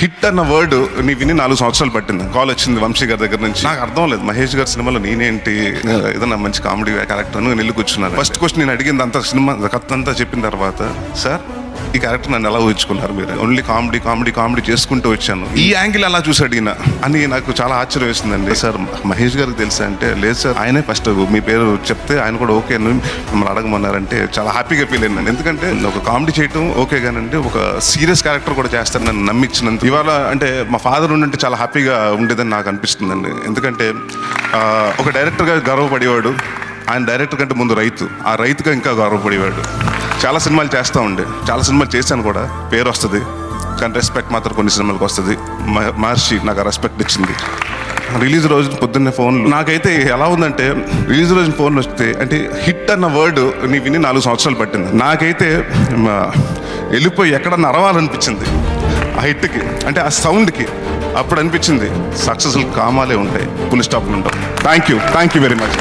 Hit అన్న word నీ విని 4 సంవత్సరాలు పట్టింది. కాల్ వచ్చింది వంశీ గారి దగ్గర నుంచి. నాకు అర్థం లేదు, మహేష్ గారి సినిమాలో నేనేంటి ఏదన్నా మంచి కామెడీ క్యారెక్టర్ అని వెళ్ళి కూర్చున్నాను. ఫస్ట్ క్వశ్చన్ నేను అడిగింది అంతా సినిమా కథ అంతా చెప్పిన తర్వాత, సార్ ఈ క్యారెక్టర్ నన్ను ఎలా ఊహించుకున్నారు మీరు? ఓన్లీ కామెడీ కామెడీ కామెడీ చేసుకుంటూ వచ్చాను, ఈ యాంగిల్ అలా చూసి అడిగిన అని నాకు చాలా ఆశ్చర్యం వేసిందండి. సార్ మహేష్ గారికి తెలుసా అంటే, లేదు సార్ ఆయనే ఫస్ట్ మీ పేరు చెప్తే ఆయన కూడా ఓకే అని మిమ్మల్ని అడగమన్నారంటే చాలా హ్యాపీగా ఫీల్ అయిందండి. ఎందుకంటే ఒక కామెడీ చేయటం ఓకే కానండి, ఒక సీరియస్ క్యారెక్టర్ కూడా చేస్తారు నన్ను నమ్మించినంత. ఇవాళ అంటే మా ఫాదర్ ఉండంటే చాలా హ్యాపీగా ఉండేదని నాకు అనిపిస్తుందండి. ఎందుకంటే ఒక డైరెక్టర్గా గర్వపడేవాడు, ఆయన డైరెక్టర్ కంటే ముందు రైతు, ఆ రైతుగా ఇంకా గౌరవపడేవాడు. చాలా సినిమాలు చేస్తూ ఉండే, చాలా సినిమాలు చేశాను కూడా, పేరు వస్తుంది కానీ రెస్పెక్ట్ మాత్రం కొన్ని సినిమాలకు వస్తుంది. మహర్షి నాకు ఆ రెస్పెక్ట్ ఇచ్చింది. రిలీజ్ రోజు పొద్దున్నే ఫోన్లు నాకైతే ఎలా ఉందంటే, రిలీజ్ రోజు ఫోన్లు వస్తే అంటే హిట్ అన్న వర్డ్ నీ విని 4 సంవత్సరాలు పట్టింది. నాకైతే వెళ్ళిపోయి ఎక్కడన్నా అరవాలనిపించింది ఆ హిట్కి, అంటే ఆ సౌండ్కి. అప్పుడు అనిపించింది సక్సెస్ఫుల్ కామాలే ఉంటాయి, ఫుల్ స్టాప్లు ఉంటాయి. Thank you very much.